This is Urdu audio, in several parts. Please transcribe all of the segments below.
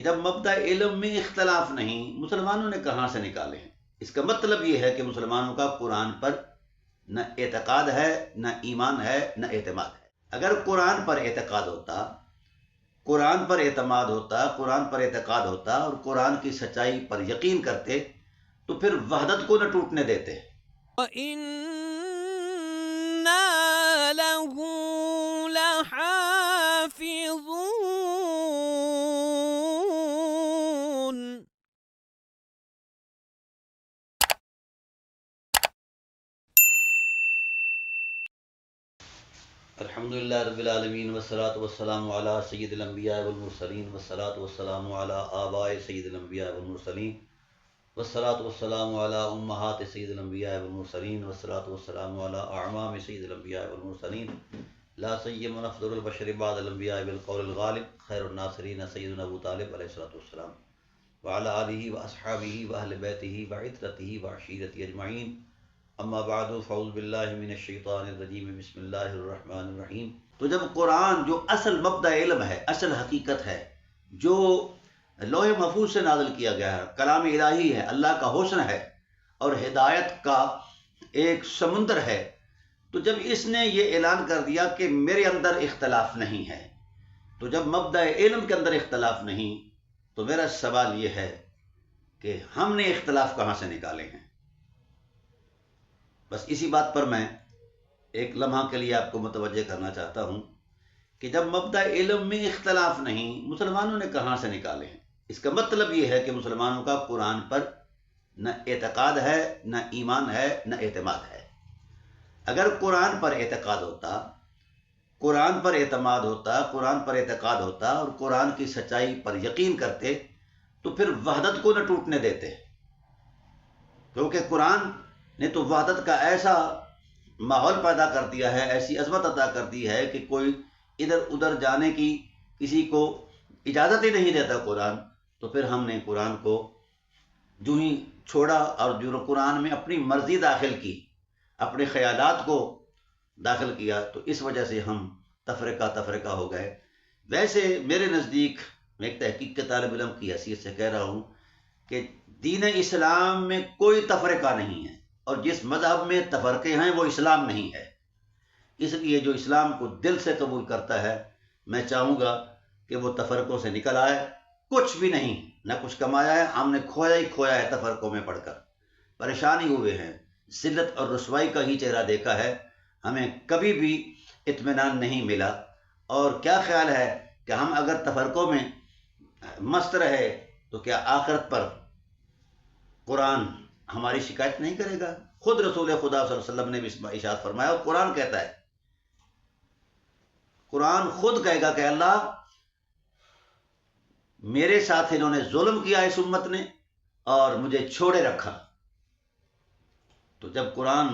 جب مبدأ علم میں اختلاف نہیں، مسلمانوں نے کہاں سے نکالے ہیں؟ اس کا مطلب یہ ہے کہ مسلمانوں کا قرآن پر نہ اعتقاد ہے، نہ ایمان ہے، نہ اعتماد ہے۔ اگر قرآن پر اعتقاد ہوتا، قرآن پر اعتماد ہوتا، قرآن پر اعتقاد ہوتا اور قرآن کی سچائی پر یقین کرتے تو پھر وحدت کو نہ ٹوٹنے دیتے۔ وَإِنَّا لَهُ لَحَافِظُونَ۔ الحمدللہ رب العالمین والصلاة والسلام علی سید الانبیاء والمرسلین والصلاة والسلام علی آباء سید الانبیاء والمرسلین والصلاة والسلام علی امہات سید الانبیاء والمرسلین والصلاة والسلام علی اعمام سید الانبیاء والمرسلین لا سیما افضل البشر بعد الانبیاء بالقول الغالب خیر الناصرین سیدنا ابو طالب علیہ الصلوۃ والسلام وعلی آلہ واصحابہ واہل بیتہ وعترتہ وعشیرتہ اجمعین، اما بعد فاعوذ باللہ من الشیطان الرجیم بسم اللہ الرحمن الرحیم۔ تو جب قرآن جو اصل مبدأ علم ہے، اصل حقیقت ہے، جو لوح محفوظ سے نازل کیا گیا ہے، کلام الہی ہے، اللہ کا حسن ہے اور ہدایت کا ایک سمندر ہے، تو جب اس نے یہ اعلان کر دیا کہ میرے اندر اختلاف نہیں ہے، تو جب مبدأ علم کے اندر اختلاف نہیں تو میرا سوال یہ ہے کہ ہم نے اختلاف کہاں سے نکالے ہیں؟ بس اسی بات پر میں ایک لمحہ کے لیے آپ کو متوجہ کرنا چاہتا ہوں کہ جب مبدأ علم میں اختلاف نہیں، مسلمانوں نے کہاں سے نکالے ہیں؟ اس کا مطلب یہ ہے کہ مسلمانوں کا قرآن پر نہ اعتقاد ہے، نہ ایمان ہے، نہ اعتماد ہے۔ اگر قرآن پر اعتقاد ہوتا، قرآن پر اعتماد ہوتا، قرآن پر اعتقاد ہوتا اور قرآن کی سچائی پر یقین کرتے تو پھر وحدت کو نہ ٹوٹنے دیتے، کیونکہ قرآن نے تو وحدت کا ایسا ماحول پیدا کر دیا ہے، ایسی عظمت عطا کر دی ہے کہ کوئی ادھر ادھر جانے کی کسی کو اجازت ہی نہیں دیتا قرآن۔ تو پھر ہم نے قرآن کو جو ہی چھوڑا اور جو قرآن میں اپنی مرضی داخل کی، اپنے خیالات کو داخل کیا، تو اس وجہ سے ہم تفرقہ ہو گئے۔ ویسے میرے نزدیک میں ایک تحقیق کے طالب علم کی حیثیت سے کہہ رہا ہوں کہ دین اسلام میں کوئی تفرقہ نہیں ہے، اور جس مذہب میں تفرقے ہیں وہ اسلام نہیں ہے۔ اس لیے جو اسلام کو دل سے قبول کرتا ہے، میں چاہوں گا کہ وہ تفرقوں سے نکل آئے۔ کچھ بھی نہیں، نہ کچھ کمایا ہے، ہم نے کھویا ہی کھویا ہے تفرقوں میں پڑھ کر، پریشانی ہوئے ہیں، ذلت اور رسوائی کا ہی چہرہ دیکھا ہے، ہمیں کبھی بھی اطمینان نہیں ملا۔ اور کیا خیال ہے کہ ہم اگر تفرقوں میں مست رہے تو کیا آخرت پر قرآن ہماری شکایت نہیں کرے گا؟ خود رسول خدا صلی اللہ علیہ وسلم نے بھی ارشاد فرمایا، اور قرآن کہتا ہے، قرآن خود کہے گا کہ اللہ میرے ساتھ انہوں نے ظلم کیا اس امت نے اور مجھے چھوڑے رکھا۔ تو جب قرآن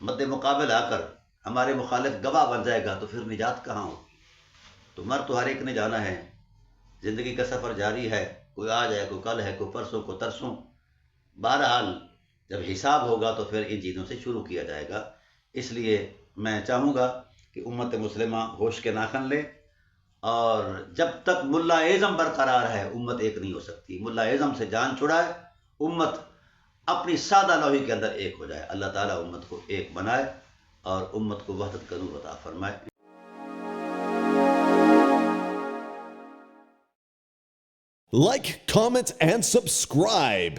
مد مقابل آ کر ہمارے مخالف گواہ بن جائے گا تو پھر نجات کہاں ہوگی؟ تو مر تو ہر ایک نے جانا ہے، زندگی کا سفر جاری ہے، کوئی آج ہے، کوئی کل ہے، کوئی پرسوں، کوئی ترسوں۔ بہرحال جب حساب ہوگا تو پھر ان چیزوں سے شروع کیا جائے گا۔ اس لیے میں چاہوں گا کہ امت مسلمہ ہوش کے ناخن لے، اور جب تک ملا اعظم برقرار ہے امت ایک نہیں ہو سکتی۔ ملا اعظم سے جان چھڑائے، امت اپنی سادہ لوحی کے اندر ایک ہو جائے۔ اللہ تعالیٰ امت کو ایک بنائے اور امت کو وحدت کا نور عطا فرمائے۔ Like, comment, and subscribe.